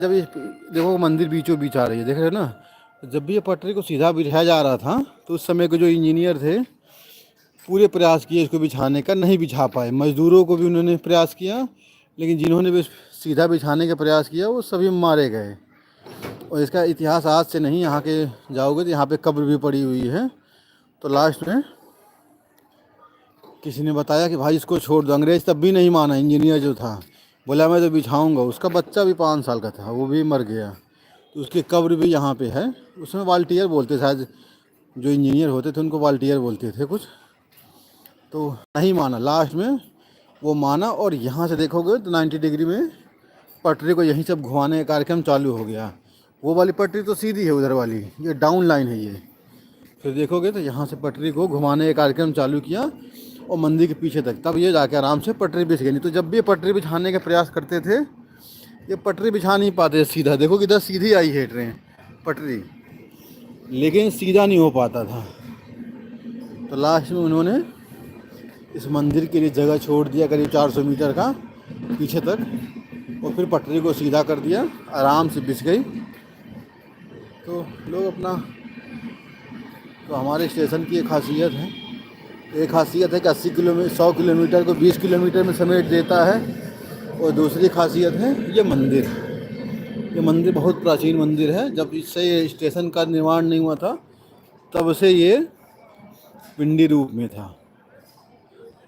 जब ये देखो मंदिर बीचों बीच आ रही है, देख रहे हो ना। जब भी ये पटरी को सीधा बिछाया जा रहा था तो उस समय के जो इंजीनियर थे पूरे प्रयास किए इसको बिछाने का, नहीं बिछा पाए। मजदूरों को भी उन्होंने प्रयास किया, लेकिन जिन्होंने भी सीधा बिछाने का प्रयास किया वो सभी मारे गए। और इसका इतिहास आज से नहीं, यहाँ के जाओगे तो यहाँ पे कब्र भी पड़ी हुई है। तो लास्ट में किसी ने बताया कि भाई इसको छोड़ दो। अंग्रेज़ तब भी नहीं माना, इंजीनियर जो था बोला मैं तो बिछाऊंगा। उसका बच्चा भी 5 साल का था, वो भी मर गया। तो उसकी कब्र भी यहाँ पे है। उसमें वाल्टियर बोलते शायद, जो इंजीनियर होते थे उनको वाल्टियर बोलते थे कुछ। तो नहीं माना, लास्ट में वो माना। और यहाँ से देखोगे तो 90 डिग्री में पटरी को यहीं सब घुमाने का कार्यक्रम चालू हो गया। वो वाली पटरी तो सीधी है उधर वाली, ये डाउन लाइन है ये। फिर देखोगे तो यहाँ से पटरी को घुमाने का कार्यक्रम चालू किया और मंदिर के पीछे तक, तब ये जाके आराम से पटरी बिछ गई। नहीं तो जब भी ये पटरी बिछाने का प्रयास करते थे ये पटरी बिछा नहीं पाते सीधा। देखो कि इधर सीधी आई है ट्रेन पटरी, लेकिन सीधा नहीं हो पाता था। तो लास्ट में उन्होंने इस मंदिर के लिए जगह छोड़ दिया करीब 400 मीटर का पीछे तक, और फिर पटरी को सीधा कर दिया, आराम से बिछ गई। तो लोग अपना, तो हमारे स्टेशन की एक खासियत है, एक खासियत है कि 80 किलोमीटर 100 किलोमीटर को 20 किलोमीटर में समेट देता है। और दूसरी खासियत है ये मंदिर। ये मंदिर बहुत प्राचीन मंदिर है। जब इससे ये स्टेशन का निर्माण नहीं हुआ था तब से ये पिंडी रूप में था।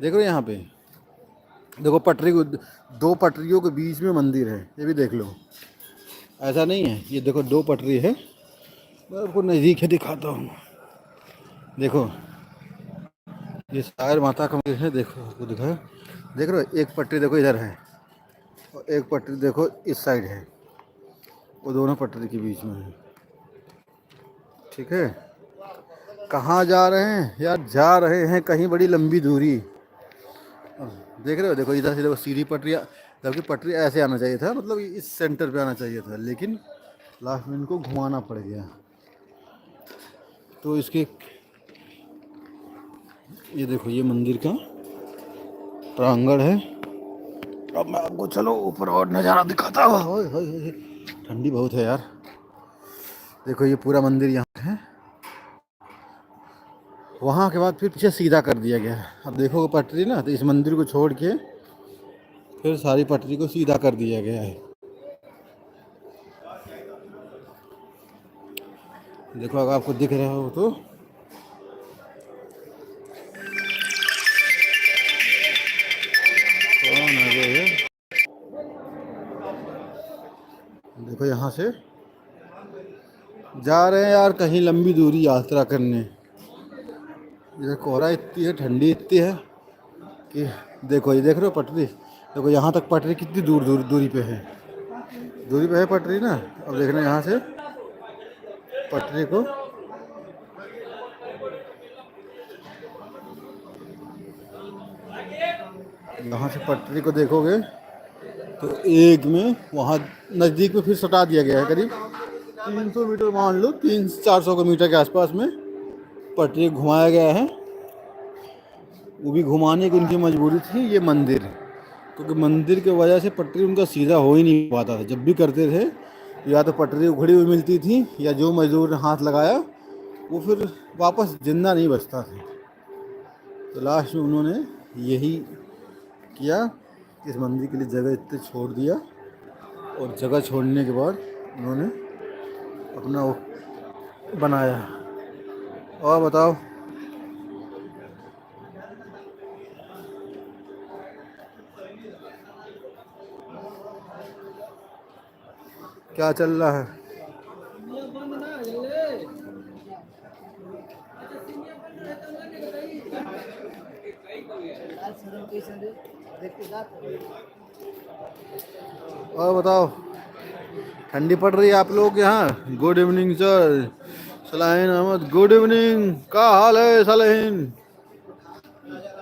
देखो यहाँ पे, देखो पटरी को, 2 पटरियों के बीच में मंदिर है, ये भी देख लो। ऐसा नहीं है, ये देखो 2 पटरी है। मैं आपको नज़दीक है दिखाता हूँ। देखो ये सागर माता का मंदिर है, देखो आपको दिखा, देख रहे हो। एक पटरी देखो इधर है और एक पटरी देखो इस साइड है, वो दोनों पटरी के बीच में है। ठीक है, कहाँ जा रहे हैं यार? जा रहे हैं कहीं बड़ी लंबी दूरी। देख रहे हो, देखो इधर से देखो सीधी पटरी, जबकि पटरी ऐसे आना चाहिए था, मतलब इस सेंटर पे आना चाहिए था, लेकिन लास्ट में इनको घुमाना पड़ गया। तो इसके, ये देखो ये मंदिर का प्रांगण है। अब मैं आपको चलो ऊपर और नज़ारा दिखाता हूँ। ओए होए होए, ठंडी बहुत है यार। देखो ये पूरा मंदिर यहाँ है, वहाँ के बाद फिर पीछे सीधा कर दिया गया है। अब देखो पटरी ना, तो इस मंदिर को छोड़ के फिर सारी पटरी को सीधा कर दिया गया है। देखो अगर आपको दिख रहा हो तो, कौन आ गया है? देखो यहाँ से जा रहे हैं यार कहीं लंबी दूरी यात्रा करने। इधर कोहरा इतनी है, ठंडी इतनी है कि देखो, ये देख रहे हो पटरी, देखो यहाँ तक पटरी कितनी दूरी पे है। दूरी पे है पटरी ना। अब देखना यहाँ से पटरी को, यहाँ से पटरी को देखोगे तो एक में वहाँ नज़दीक में फिर सटा दिया गया है। करीब 300 मीटर मान लो, 300-400 मीटर के आसपास में पटरी घुमाया गया है। वो भी घुमाने की उनकी मजबूरी थी, ये मंदिर, क्योंकि मंदिर की वजह से पटरी उनका सीधा हो ही नहीं पाता था। जब भी करते थे या तो पटरी उखड़ी हुई मिलती थी, या जो मजदूर ने हाथ लगाया वो फिर वापस जिंदा नहीं बचता था। तो लास्ट में उन्होंने यही किया, इस मंदिर के लिए जगह इतने छोड़ दिया। और जगह छोड़ने के बाद उन्होंने अपना वो बनाया। और बताओ, क्या चल रहा है? और बताओ, ठंडी पड़ रही है आप लोग के यहाँ? Good evening sir Salaheen Ahmed, good evening. क्या हाल है सलाहीन?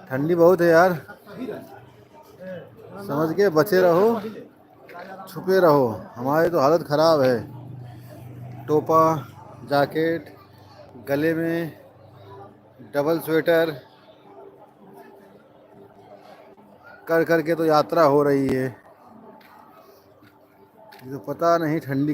ठंडी बहुत है यार, समझ के बचे रहो, छुपे रहो। हमारी तो हालत ख़राब है। टोपा, जैकेट, गले में डबल स्वेटर कर कर के तो यात्रा हो रही है। ये तो पता नहीं ठंडी